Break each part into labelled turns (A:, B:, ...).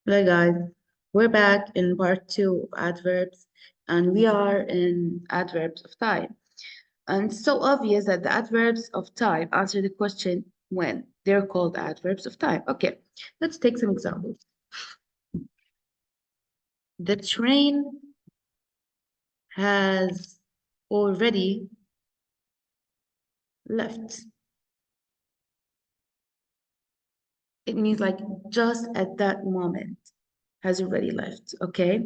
A: Hi guys, we're back in part two of adverbs, and we are in adverbs of time. And it's so obvious that the adverbs of time answer the question when. They're called adverbs of time. Okay, let's take some examples. The train has already left. It means like just at that moment has already left. Okay,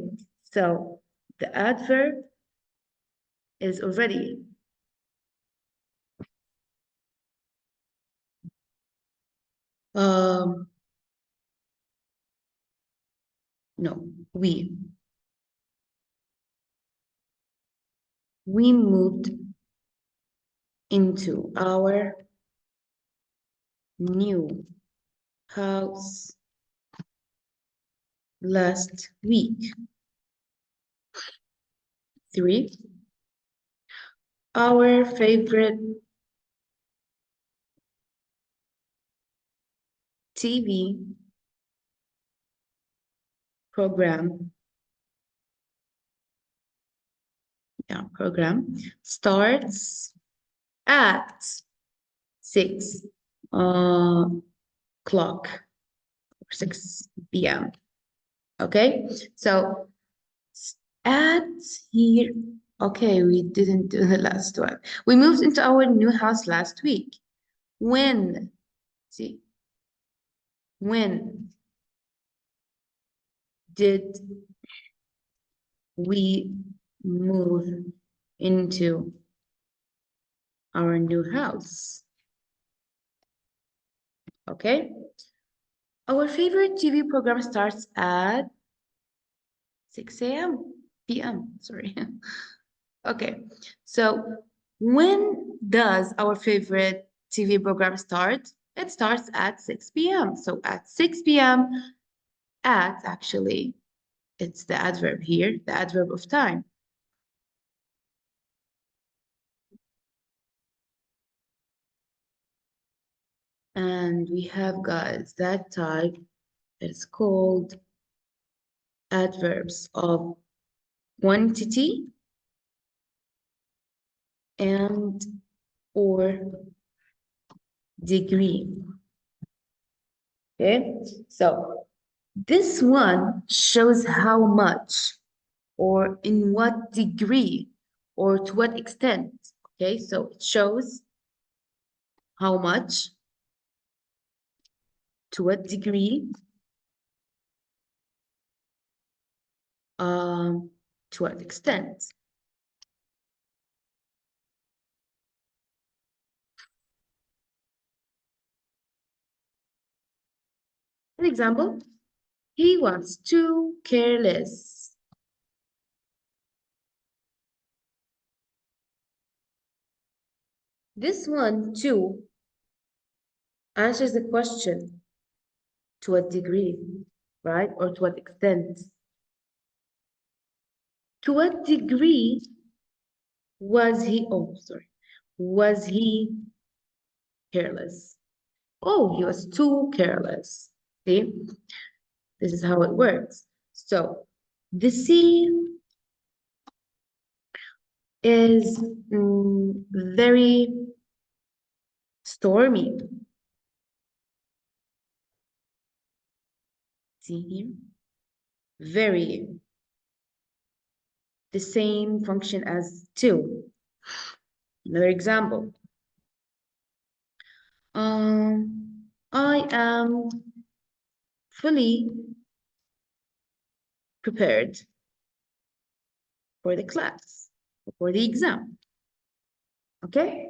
A: so the adverb is already. Um, no, we. We moved into our new house last week. 3. Our favorite TV program, starts at 6 o'clock or 6 p.m. Okay, so at here, okay, we didn't do the last one. We moved into our new house last week. When? See, when did we move into our new house? Okay. Our favorite TV program starts at 6 a.m. p.m. Sorry. Okay. So when does our favorite TV program start? It starts at 6 p.m. So at 6 p.m. at actually, it's the adverb here, the adverb of time. And we have, guys, that type is called adverbs of quantity and or degree. Okay, so this one shows how much or in what degree or to what extent. Okay, so it shows how much, to what degree, to what extent. An example, he was too careless. This one too answers the question, to what degree, right? Or to what extent. To what degree was he, was he careless? Oh, he was too careless. See, this is how it works. So the sea is very stormy. See here? Very. The same function as too. Another example. I am fully prepared for the class, for the exam. Okay?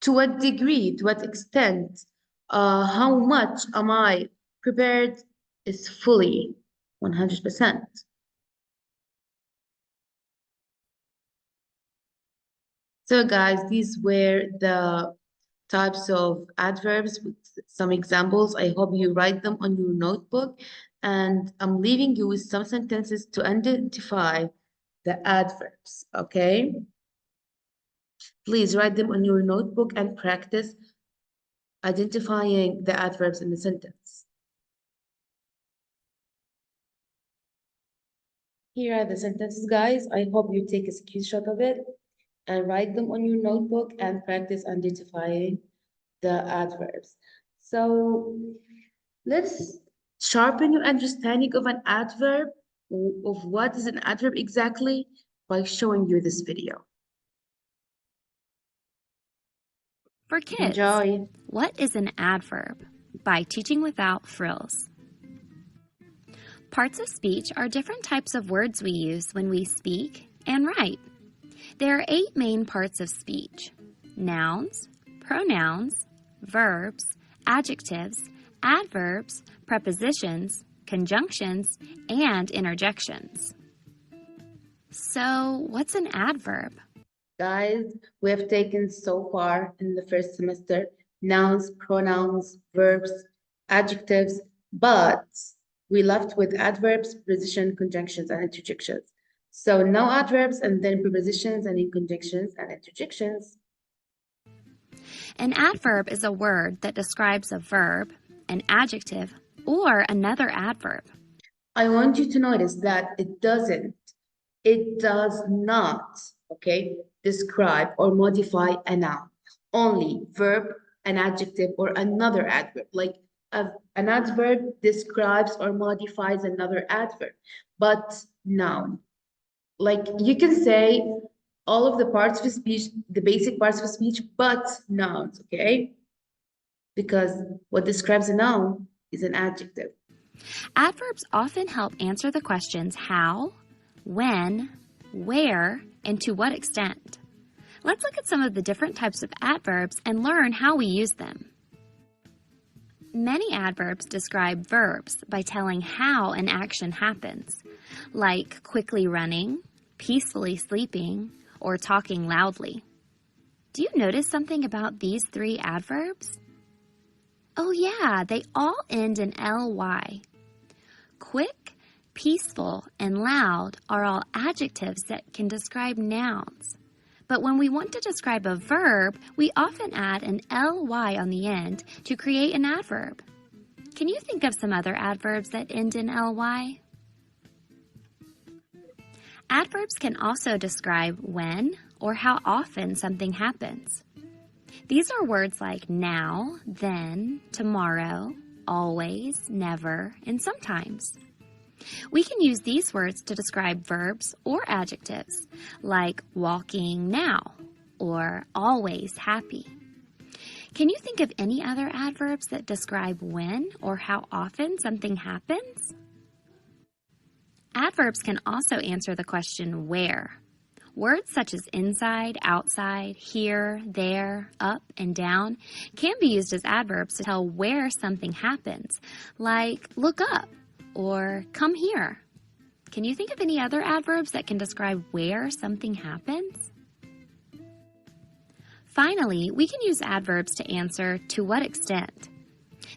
A: To what degree, to what extent, how much am I prepared is fully 100%. So guys, these were the types of adverbs with some examples. I hope you write them on your notebook, and I'm leaving you with some sentences to identify the adverbs, okay? Please write them on your notebook and practice identifying the adverbs in the sentence. Here are the sentences, guys. I hope you take a screenshot of it and write them on your notebook and practice identifying the adverbs. So let's sharpen your understanding of an adverb, of what is an adverb exactly, by showing you this video.
B: For kids,
A: Enjoy.
B: what is an adverb? By Teaching Without Frills. Parts of speech are different types of words we use when we speak and write. There are 8 main parts of speech: nouns, pronouns, verbs, adjectives, adverbs, prepositions, conjunctions, and interjections. So, what's an adverb?
A: Guys, we have taken so far in the first semester nouns, pronouns, verbs, adjectives, but we left with adverbs, preposition, conjunctions, and interjections. So now adverbs and then prepositions and in conjunctions and interjections.
B: An adverb is a word that describes a verb, an adjective, or another adverb.
A: I want you to notice that it does not, okay, describe or modify a noun. Only verb, an adjective, or another adverb. Like an adverb describes or modifies another adverb, but noun. Like you can say all of the parts of speech, the basic parts of speech, but nouns, okay? Because what describes a noun is an adjective.
B: Adverbs often help answer the questions how, when, where, and to what extent. Let's look at some of the different types of adverbs and learn how we use them. Many adverbs describe verbs by telling how an action happens, like quickly running, peacefully sleeping, or talking loudly. Do you notice something about these 3 adverbs? Oh yeah, they all end in ly. Quick, peaceful, and loud are all adjectives that can describe nouns. But when we want to describe a verb, we often add an ly on the end to create an adverb. Can you think of some other adverbs that end in ly? Adverbs can also describe when or how often something happens. These are words like now, then, tomorrow, always, never, and sometimes. We can use these words to describe verbs or adjectives, like walking now or always happy. Can you think of any other adverbs that describe when or how often something happens? Adverbs can also answer the question where. Words such as inside, outside, here, there, up, and down can be used as adverbs to tell where something happens, like look up or come here. Can you think of any other adverbs that can describe where something happens? Finally, we can use adverbs to answer to what extent.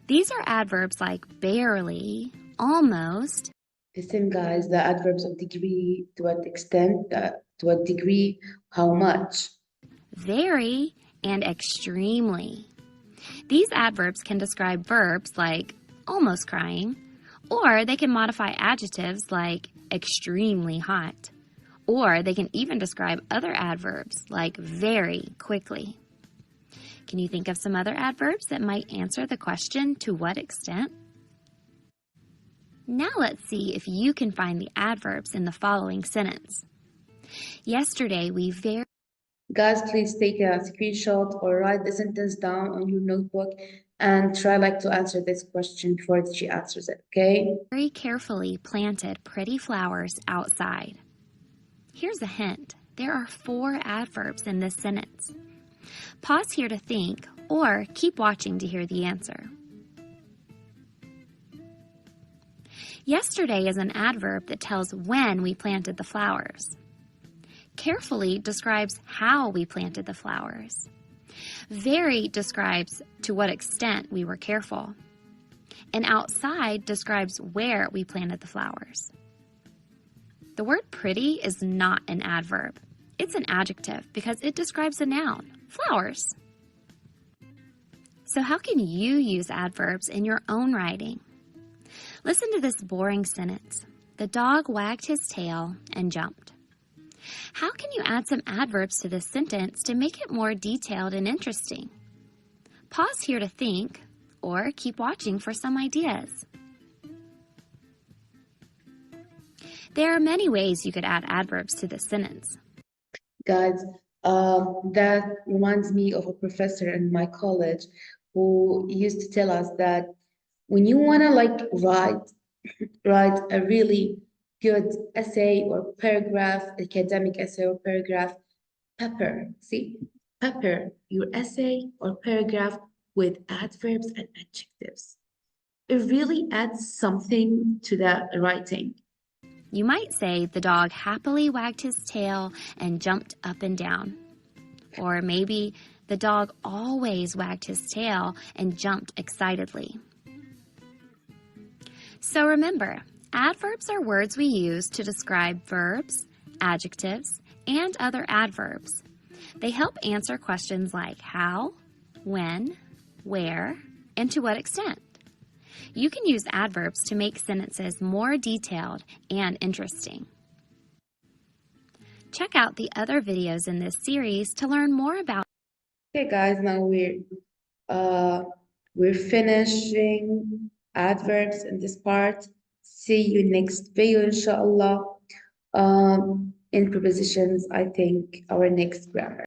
B: These are adverbs like barely, almost.
A: Listen, guys, the adverbs of degree, to what extent, to what degree, how much.
B: Very, and extremely. These adverbs can describe verbs like almost crying, or they can modify adjectives like extremely hot, or they can even describe other adverbs like very quickly. Can you think of some other adverbs that might answer the question to what extent? Now let's see if you can find the adverbs in the following sentence. Yesterday we very...
A: Guys, please take a screenshot or write the sentence down on your notebook and try to answer this question before she answers it, okay?
B: very carefully planted pretty flowers outside. Here's a hint. There are 4 adverbs in this sentence. Pause here to think, or keep watching to hear the answer. Yesterday is an adverb that tells when we planted the flowers. Carefully describes how we planted the flowers. Very describes to what extent we were careful. And outside describes where we planted the flowers. The word pretty is not an adverb. It's an adjective because it describes a noun, flowers. So how can you use adverbs in your own writing? Listen to this boring sentence. The dog wagged his tail and jumped. How can you add some adverbs to this sentence to make it more detailed and interesting? Pause here to think, or keep watching for some ideas. There are many ways you could add adverbs to this sentence.
A: Guys, that reminds me of a professor in my college who used to tell us that when you want to write a really good essay or paragraph, academic essay or paragraph, pepper your essay or paragraph with adverbs and adjectives. It really adds something to the writing.
B: You might say the dog happily wagged his tail and jumped up and down. Or maybe the dog always wagged his tail and jumped excitedly. So remember, adverbs are words we use to describe verbs, adjectives, and other adverbs. They help answer questions like how, when, where, and to what extent. You can use adverbs to make sentences more detailed and interesting. Check out the other videos in this series to learn more about.
A: Okay, guys, now we're finishing adverbs in this part. See you next video, inshallah. In prepositions, I think our next grammar.